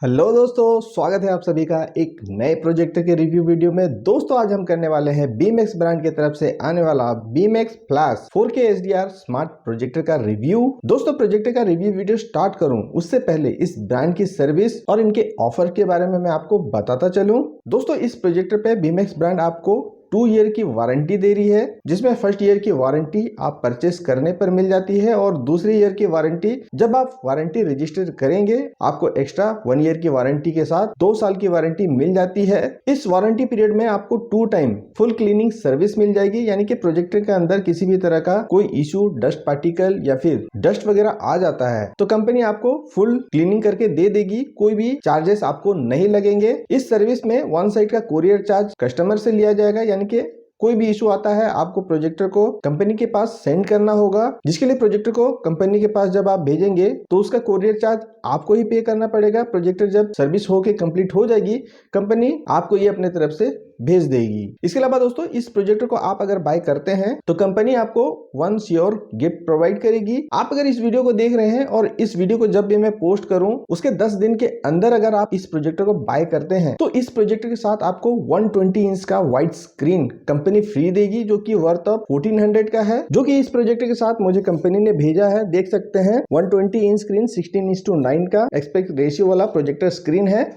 Hello दोस्तों, स्वागत है आप सभी का एक नए प्रोजेक्ट के रिव्यू वीडियो में। दोस्तों आज हम करने वाले हैं बीमैक्स ब्रांड की तरफ से आने वाला Beamax flash 4K HDR smart projector का रिव्यू। दोस्तों प्रोजेक्टर का रिव्यू वीडियो स्टार्ट करूं उससे पहले इस ब्रांड की सर्विस और इनके ऑफर के बारे में मैं आपको बताता चलूं। दोस्तों इस प्रोजेक्टर पे बीमैक्स ब्रांड आपको 2 ईयर की वारंटी दे रही है, जिसमें फर्स्ट ईयर की वारंटी आप परचेस करने पर मिल जाती है और दूसरी ईयर की वारंटी जब आप वारंटी रजिस्टर करेंगे आपको एक्स्ट्रा 1 ईयर की वारंटी के साथ 2 साल की वारंटी मिल जाती है। इस वारंटी पीरियड में आपको 2 टाइम फुल क्लीनिंग सर्विस मिल जाएगी, यानी कि प्रोजेक्टर के अंदर किसी भी तरह का कोई इशू, डस्ट पार्टिकल या फिर डस्ट वगैरह आ जाता है तो कंपनी आपको फुल क्लीनिंग करके दे देगी, कोई भी चार्जेस आपको नहीं लगेंगे। इस सर्विस में 1 साइड का कोरियर चार्ज कस्टमर से लिया जाएगा, यानी कि कोई भी इशू आता है आपको प्रोजेक्टर को कंपनी के पास सेंड करना होगा, जिसके लिए प्रोजेक्टर को कंपनी के पास जब आप भेजेंगे तो उसका कोरियर चार्ज आपको ही पे करना पड़ेगा। प्रोजेक्टर जब सर्विस होके कंप्लीट हो जाएगी कंपनी आपको ये अपने तरफ से भेज देगी। इसके अलावा दोस्तों इस प्रोजेक्टर को आप अगर बाय करते हैं तो कंपनी आपको 1 श्योर गिफ्ट प्रोवाइड करेगी। आप अगर इस वीडियो को देख रहे हैं और इस वीडियो को जब भी मैं पोस्ट करूं उसके 10 दिन के अंदर अगर आप इस प्रोजेक्टर को बाय करते हैं तो इस प्रोजेक्टर के साथ आपको 120 इंच का वाइड स्क्रीन कंपनी फ्री देगी, जो कि वर्थ ऑफ 1400 का है, जो कि इस प्रोजेक्टर के साथ मुझे कंपनी ने भेजा है। देख सकते हैं 120 इंच स्क्रीन 16:9 का एस्पेक्ट रेशियो वाला प्रोजेक्टर स्क्रीन है,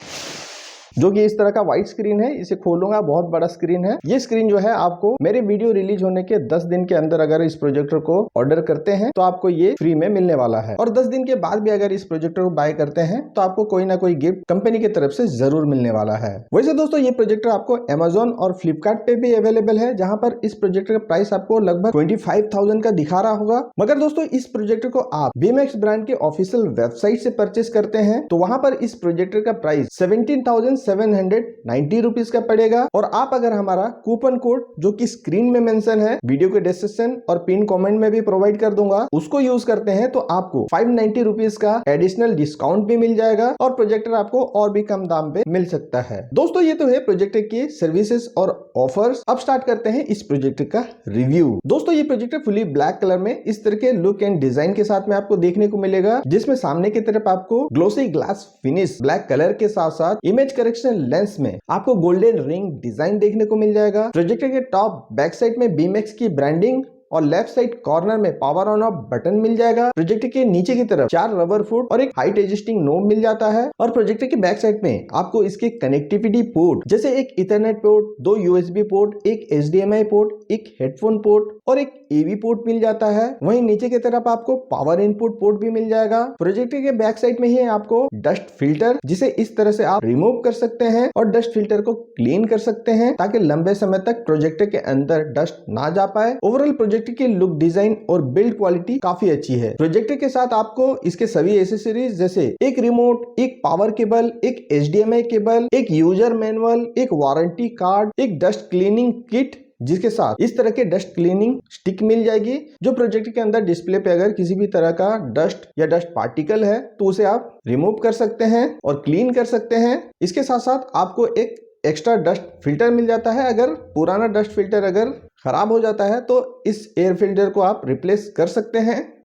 जो कि इस तरह का वाइट स्क्रीन है। इसे खोलूंगा, बहुत बड़ा स्क्रीन है। ये स्क्रीन जो है आपको मेरे वीडियो रिलीज होने के 10 दिन के अंदर अगर इस प्रोजेक्टर को ऑर्डर करते हैं तो आपको ये फ्री में मिलने वाला है, और 10 दिन के बाद भी अगर इस प्रोजेक्टर को बाय करते हैं तो आपको कोई ना कोई गिफ्ट कंपनी की तरफ से जरूर मिलने वाला है। वैसे दोस्तों ये प्रोजेक्टर आपको Amazon और फ्लिपकार्ट पे भी अवेलेबल है, जहां पर इस प्रोजेक्टर का प्राइस आपको लगभग 25,000 का दिखा रहा होगा। मगर दोस्तों इस प्रोजेक्टर को आप बीमैक्स ब्रांड के ऑफिशियल वेबसाइट से परचेस करते हैं तो वहां पर इस प्रोजेक्टर का प्राइस 17,790 रुपीज का पड़ेगा। और आप अगर हमारा कूपन कोड जो कि स्क्रीन में मेंशन है, वीडियो के डिस्क्रिप्शन और पिन कमेंट में भी प्रोवाइड कर दूंगा, उसको यूज करते हैं तो आपको 590 रुपीज का एडिशनल डिस्काउंट भी मिल जाएगा और प्रोजेक्टर आपको और भी कम दाम पे मिल सकता है। दोस्तों ये तो है प्रोजेक्टर की सर्विसेज और ऑफर्स। अब स्टार्ट करते हैं इस प्रोजेक्टर का रिव्यू। दोस्तों ये प्रोजेक्टर फुली ब्लैक कलर में इस तरह के लुक एंड डिजाइन के साथ में आपको देखने को मिलेगा, जिसमें सामने की तरफ आपको glossy glass finish black colour के साथ साथ इमेज करेक्शन लेंस में आपको गोल्डन रिंग डिजाइन देखने को मिल जाएगा। प्रोजेक्टर के टॉप बैक साइड में बीमैक्स की ब्रांडिंग और लेफ्ट साइड कॉर्नर में पावर ऑन ऑफ बटन मिल जाएगा। प्रोजेक्टर के नीचे की तरफ 4 रबर फुट और एक हाइट एडजस्टिंग नोब मिल जाता है, और प्रोजेक्टर के बैक साइड में आपको इसके कनेक्टिविटी पोर्ट जैसे एक इथरनेट पोर्ट, 2 USB पोर्ट, एक HDMI पोर्ट, एक हेडफोन पोर्ट और एक AV पोर्ट मिल जाता है। वहीं नीचे की तरफ आपको पावर इनपुट पोर्ट भी मिल जाएगा। प्रोजेक्टर के बैक साइड में ही आपको डस्ट फिल्टर, जिसे इस तरह से आप रिमूव कर सकते हैं और डस्ट फिल्टर को क्लीन कर सकते हैं ताकि लंबे समय तक प्रोजेक्टर के अंदर डस्ट ना जा पाए। ओवरऑल प्रोजेक्टर की लुक, डिजाइन और बिल्ड क्वालिटी काफी अच्छी है। प्रोजेक्टर के साथ आपको इसके सभी एसेसरीज जैसे एक रिमोट, एक पावर केबल, एक HDMI केबल, एक यूजर मैनुअल, एक वारंटी कार्ड, एक डस्ट क्लीनिंग किट, जिसके साथ इस तरह के डस्ट क्लीनिंग स्टिक मिल जाएगी, जो प्रोजेक्टर के अंदर डिस्प्ले पे अगर किसी भी तरह का डस्ट या डस्ट पार्टिकल है तो उसे आप रिमूव कर सकते हैं और क्लीन कर सकते हैं। इसके साथ साथ आपको एक एक्स्ट्रा डस्ट फिल्टर मिल जाता है। अगर पुराना डस्ट फिल्टर अगर खराब हो जाता है तो इस एयर फिल्टर को आप रिप्लेस कर सकते हैं।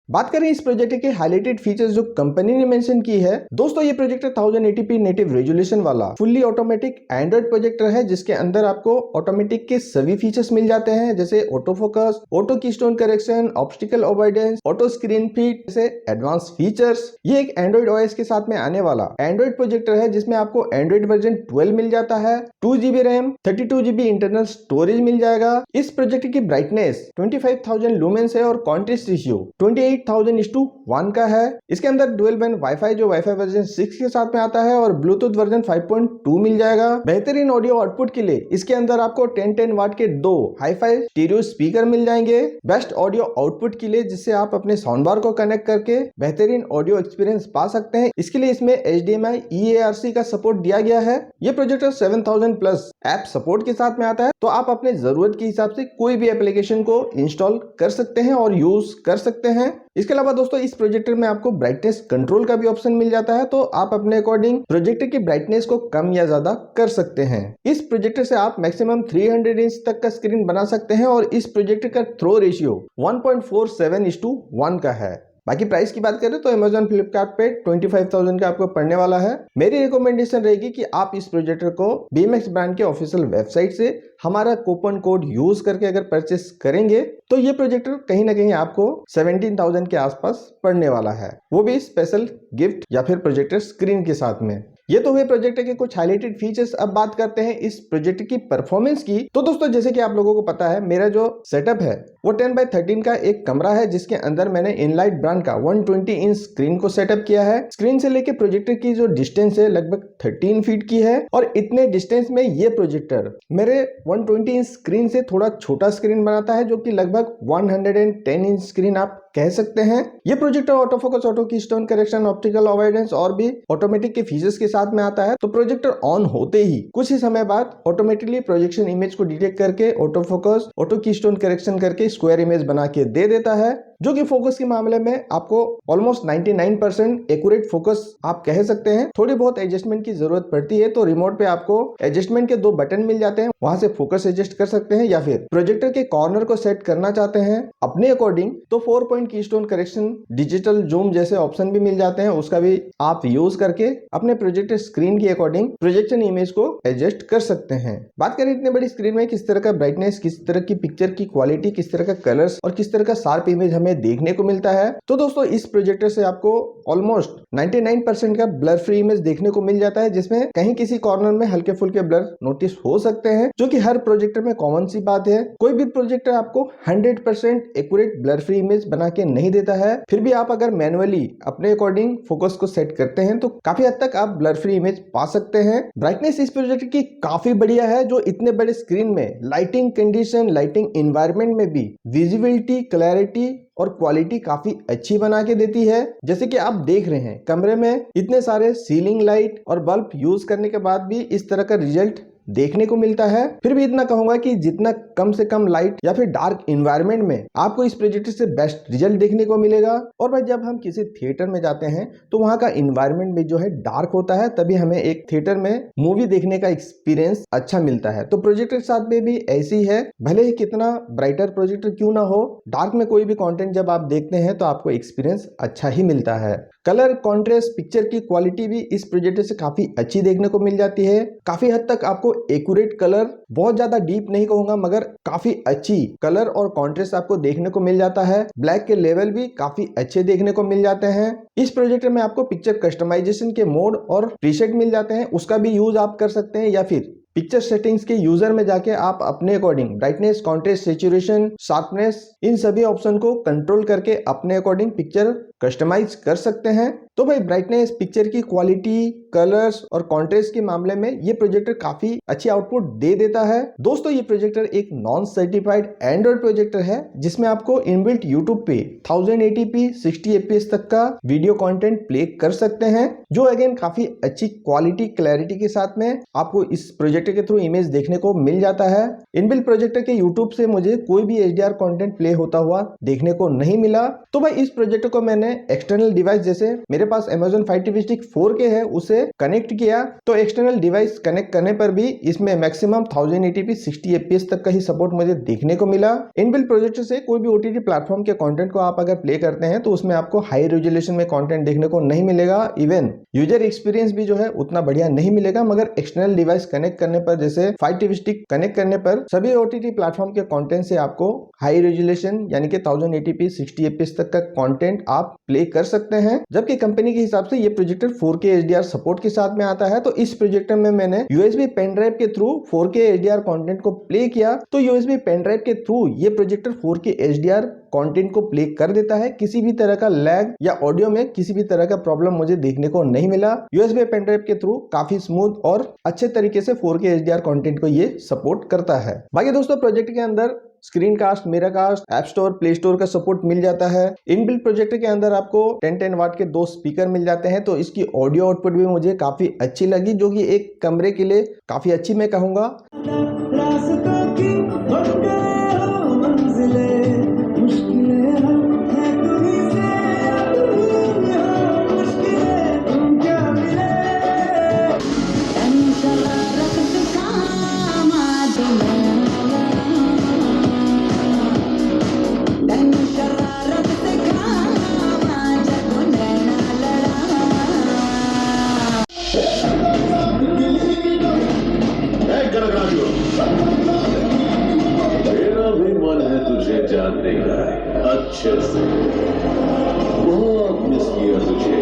बात करें इस प्रोजेक्टर के हाईलाइटेड फीचर्स जो कंपनी ने मेंशन की है, दोस्तों ये प्रोजेक्टर 1080p नेटिव रेजोल्यूशन वाला फुल्ली ऑटोमेटिक एंड्रॉइड प्रोजेक्टर है, जिसके अंदर आपको ऑटोमेटिक के सभी फीचर्स मिल जाते हैं, जैसे auto focus, auto keystone correction, obstacle avoidance, auto screen feed जैसे एडवांस फीचर्स। ये एक एंड्रॉइड OS के साथ में आने वाला एंड्रॉइड प्रोजेक्टर है, जिसमें आपको एंड्रॉइड वर्जन 12 मिल जाता है, 2GB RAM, 32GB internal storage मिल जाएगा। इस प्रोजेक्टर की ब्राइटनेस 25,000 लूमेंस है और कॉन्ट्रास्ट रेशियो 28,000:1 का है। इसके अंदर डुअल बैंड वाईफाई जो वाईफाई वर्जन 6 के साथ में आता है और ब्लूटूथ वर्जन 5.2 मिल जाएगा। बेहतरीन ऑडियो आउटपुट के लिए इसके अंदर आपको 1010 वाट के 2 हाई-फाई स्टीरियो स्पीकर मिल जाएंगे। बेस्ट ऑडियो आउटपुट के लिए जिससे आप अपने साउंड बार को कनेक्ट करके बेहतरीन ऑडियो एक्सपीरियंस पा सकते हैं। इसके लिए इसमें HDMI EARC का सपोर्ट दिया गया है। ये प्रोजेक्टर 7000 प्लस ऐप सपोर्ट के साथ में आता है, तो आप अपने जरूरत के हिसाब से कोई भी एप्लीकेशन को इंस्टॉल कर सकते हैं और यूज कर सकते हैं। इसके अलावा दोस्तों इस प्रोजेक्टर में आपको ब्राइटनेस कंट्रोल का भी ऑप्शन मिल जाता है, तो आप अपने अकॉर्डिंग प्रोजेक्टर की ब्राइटनेस को कम या ज्यादा कर सकते हैं। इस प्रोजेक्टर से आप मैक्सिमम 300 इंच तक का स्क्रीन बना सकते हैं और इस प्रोजेक्टर का थ्रो रेशियो 1.47:1 का है। बाकी प्राइस की बात करें तो अमेजॉन फ्लिपकार्ट पे 25,000 का आपको पड़ने वाला है। मेरी रिकमेंडेशन रहेगी कि आप इस प्रोजेक्टर को BMX ब्रांड के ऑफिशियल वेबसाइट से हमारा कूपन कोड यूज करके अगर परचेस करेंगे तो ये प्रोजेक्टर कहीं ना कहीं आपको 17,000 के आसपास पड़ने वाला है, वो भी स्पेशल गिफ्ट या फिर प्रोजेक्टर स्क्रीन के साथ में। ये तो हुए प्रोजेक्टर के कुछ हाईलाइटेड फीचर्स। अब बात करते हैं इस प्रोजेक्टर की परफॉर्मेंस की। तो दोस्तों जैसे कि आप लोगों को पता है, मेरा जो सेटअप है वो 10x13 का एक कमरा है, जिसके अंदर मैंने इनलाइट ब्रांड का 120 इंच स्क्रीन को सेटअप किया है। स्क्रीन से लेके प्रोजेक्टर की जो डिस्टेंस है लगभग 13 फीट की है, और इतने डिस्टेंस में ये प्रोजेक्टर मेरे 120 इंच स्क्रीन से थोड़ा छोटा स्क्रीन बनाता है, जो कि लगभग 110 इंच स्क्रीन आप कह सकते हैं। ये projector auto focus, auto keystone correction, optical avoidance और भी ऑटोमेटिक के फीचर्स के साथ में आता है। तो प्रोजेक्टर ऑन होते ही कुछ ही समय बाद ऑटोमेटिकली प्रोजेक्शन इमेज को डिटेक्ट करके auto focus, auto keystone correction करके स्क्वायर इमेज बना के दे देता है, जो कि फोकस के मामले में आपको ऑलमोस्ट 99% एक्यूरेट फोकस आप कह सकते हैं। थोड़ी बहुत एडजस्टमेंट की जरूरत पड़ती है, तो रिमोट पे आपको एडजस्टमेंट के 2 बटन मिल जाते हैं, वहां से फोकस एडजस्ट कर सकते हैं, या फिर प्रोजेक्टर के कॉर्नर को सेट करना चाहते हैं अपने अकॉर्डिंग तो 4 point keystone correction, digital zoom जैसे ऑप्शन भी मिल जाते हैं, उसका भी आप यूज करके अपने प्रोजेक्टर स्क्रीन के अकॉर्डिंग प्रोजेक्शन इमेज को एडजस्ट कर सकते हैं। बात करें इतने बड़ी स्क्रीन में किस तरह का ब्राइटनेस, किस तरह की पिक्चर की क्वालिटी, किस तरह का कलर्स और किस तरह का शार्प इमेज हमें देखने को मिलता है, तो दोस्तों इस प्रोजेक्टर से आपको ऑलमोस्ट 99% का ब्लर फ्री इमेज देखने को मिल जाता है, जिसमें कहीं किसी कॉर्नर में हल्के फुल्के ब्लर नोटिस हो सकते हैं, जो कि हर प्रोजेक्टर में कॉमन सी बात है। कोई भी प्रोजेक्टर आपको 100% एक्यूरेट ब्लर फ्री इमेज बना के नहीं देता है, फिर भी आप अगर मैनुअली अपने अकॉर्डिंग फोकस को सेट करते हैं तो काफी हद तक आप ब्लर फ्री इमेज पा सकते हैं। ब्राइटनेस इस प्रोजेक्टर की काफी बढ़िया है, जो इतने बड़े स्क्रीन में लाइटिंग कंडीशन, लाइटिंग एनवायरनमेंट में भी विजिबिलिटी, क्लैरिटी और क्वालिटी काफी अच्छी बना के देती है। जैसे कि आप देख रहे हैं कमरे में इतने सारे सीलिंग लाइट और बल्ब यूज करने के बाद भी इस तरह का रिजल्ट देखने को मिलता है। फिर भी इतना कहूंगा कि जितना कम से कम लाइट या फिर डार्क एनवायरनमेंट में आपको इस प्रोजेक्टर से बेस्ट रिजल्ट देखने को मिलेगा। और भाई जब हम किसी थिएटर में जाते हैं तो वहां का एनवायरनमेंट भी जो है डार्क होता है, तभी हमें एक थिएटर में मूवी देखने का एक्सपीरियंस अच्छा मिलता है। तो प्रोजेक्टर के साथ में भी ऐसी है, भले ही कितना ब्राइटर प्रोजेक्टर क्यों ना हो, डार्क में कोई भी कंटेंट जब आप देखते हैं तो आपको एक्सपीरियंस अच्छा ही मिलता है। कलर, कॉन्ट्रास्ट, पिक्चर की क्वालिटी भी इस प्रोजेक्टर से काफी अच्छी देखने को मिल जाती है। काफी हद तक आपको एक्यूरेट कलर, बहुत ज्यादा डीप नहीं कहूंगा मगर काफी अच्छी कलर और कॉन्ट्रास्ट आपको देखने को मिल जाता है। ब्लैक के लेवल भी काफी अच्छे देखने को मिल जाते हैं। इस प्रोजेक्टर में आपको पिक्चर कस्टमाइजेशन के मोड और प्रीसेट मिल जाते हैं, उसका भी यूज आप कर सकते हैं, या फिर पिक्चर सेटिंग्स के यूजर में जाके आप अपने according brightness, contrast, saturation, sharpness, इन सभी ऑप्शन को कंट्रोल करके अपने अकॉर्डिंग पिक्चर कस्टमाइज कर सकते हैं। तो भाई ब्राइटनेस, पिक्चर की क्वालिटी, कलर्स और कॉन्ट्रास्ट के मामले में ये प्रोजेक्टर काफी अच्छी आउटपुट दे देता है। दोस्तों ये प्रोजेक्टर एक नॉन सर्टिफाइड एंड्रॉइड प्रोजेक्टर है, जिसमें आपको इनबिल्ट यूट्यूब पे 1080p 60 fps तक का वीडियो कंटेंट प्ले कर सकते हैं, जो अगेन काफी अच्छी क्वालिटी, क्लैरिटी के साथ में आपको इस प्रोजेक्टर के थ्रू इमेज देखने को मिल जाता है। इनबिल्ट प्रोजेक्टर के यूट्यूब से मुझे कोई भी HDR कंटेंट प्ले होता हुआ देखने को नहीं मिला। तो भाई इस प्रोजेक्टर को मैंने एक्सटर्नल डिवाइस, जैसे मेरे पास Amazon Fire TV Stick 4K है, उसे कनेक्ट किया, तो एक्सटर्नल डिवाइस कनेक्ट करने पर भी इसमें मैक्सिमम 1080p 60 fps तक का ही सपोर्ट मुझे देखने को मिला। इनबिल्ट प्रोजेक्टर से कोई भी OTT प्लेटफॉर्म के कंटेंट को आप अगर प्ले करते हैं तो उसमें आपको हाई रेजोल्यूशन में कंटेंट देखने को नहीं मिलेगा। इवन यूजर एक्सपीरियंस भी जो है उतना बढ़िया नहीं मिलेगा, मगर एक्सटर्नल डिवाइस कनेक्ट करने पर, जैसे Fire TV Stick कनेक्ट करने पर सभी OTT प्लेटफॉर्म के कंटेंट से आपको हाई रेजोल्यूशन यानी कि 1080p 60 fps तक का कंटेंट आप प्ले कर सकते हैं। जबकि कंपनी के हिसाब से ये प्रोजेक्टर 4K HDR सपोर्ट के साथ में आता है। तो इस प्रोजेक्टर में मैंने USB पेन ड्राइव के थ्रू 4K HDR कंटेंट को प्ले किया, तो USB पेन ड्राइव के थ्रू ये प्रोजेक्टर 4K HDR कंटेंट को प्ले कर देता है। किसी भी तरह का लैग या ऑडियो में किसी भी तरह का प्रॉब्लम मुझे देखने को नहीं मिला। USB पेन ड्राइव के थ्रू काफी स्मूथ और अच्छे तरीके से 4K HDR कंटेंट को ये सपोर्ट करता है। बाकी दोस्तों प्रोजेक्ट के अंदर screen cast, mirror cast, app store, play store का सपोर्ट मिल जाता है। इनबिल्ट प्रोजेक्टर के अंदर आपको 10 वाट के 2 स्पीकर मिल जाते हैं, तो इसकी ऑडियो आउटपुट भी मुझे काफी अच्छी लगी, जो कि एक कमरे के लिए काफी अच्छी मैं कहूंगा। अच्छे से बहुत मिस किया तुझे।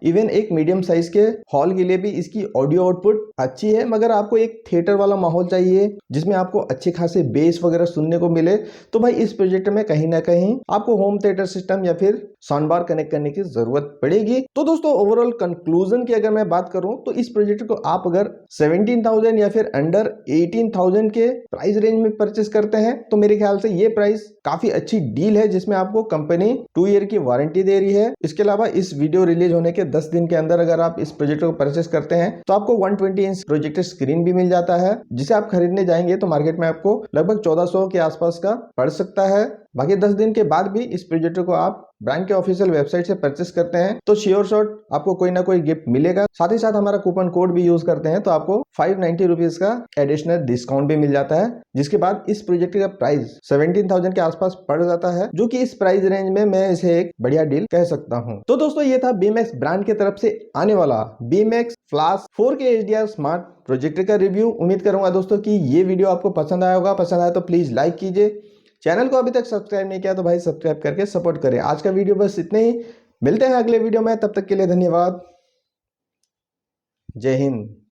इवन एक मीडियम साइज के हॉल के लिए भी इसकी ऑडियो आउटपुट अच्छी है, मगर आपको एक थिएटर वाला माहौल चाहिए जिसमें आपको अच्छे खासे बेस वगैरह सुनने को मिले, तो भाई इस प्रोजेक्ट में कहीं ना कहीं आपको होम थिएटर सिस्टम या फिर साउंड बार कनेक्ट करने की जरूरत पड़ेगी। तो दोस्तों ओवरऑल कंक्लूजन की अगर मैं बात करूं तो इस प्रोजेक्ट को आप अगर 17,000 या फिर अंडर 18,000 के प्राइस रेंज में परचेस करते हैं तो मेरे ख्याल से ये प्राइस काफी अच्छी डील है, जिसमें आपको कंपनी 2 ईयर की वारंटी दे रही है। इसके अलावा इस वीडियो रिलीज होने के 10 दिन के अंदर अगर आप इस प्रोजेक्ट को परचेस करते हैं तो आपको 120 इंच प्रोजेक्टर स्क्रीन भी मिल जाता है, जिसे आप खरीदने जाएंगे तो मार्केट में आपको लगभग 1400 के आसपास का पड़ सकता है। बाकी 10 दिन के बाद भी इस प्रोजेक्टर को आप ब्रांड के ऑफिशियल वेबसाइट से परचेस करते हैं तो श्योर शॉट आपको कोई ना कोई गिफ्ट मिलेगा। साथ ही साथ हमारा कूपन कोड भी यूज करते हैं तो आपको 590 रुपीज का एडिशनल डिस्काउंट भी मिल जाता है, जिसके बाद इस प्रोजेक्ट का प्राइस 17,000 के आसपास पड़ जाता है, जो कि इस प्राइस रेंज में मैं इसे एक बढ़िया डील कह सकता हूं। तो दोस्तों ये था बीएमएक्स ब्रांड की तरफ से आने वाला BMX flash 4K HDR smart projector का रिव्यू। उम्मीद करूंगा दोस्तों कि ये वीडियो आपको पसंद आया होगा। पसंद आया तो प्लीज लाइक कीजिए, चैनल को अभी तक सब्सक्राइब नहीं किया तो भाई सब्सक्राइब करके सपोर्ट करें। आज का वीडियो बस इतने ही, मिलते हैं अगले वीडियो में, तब तक के लिए धन्यवाद, जय हिंद।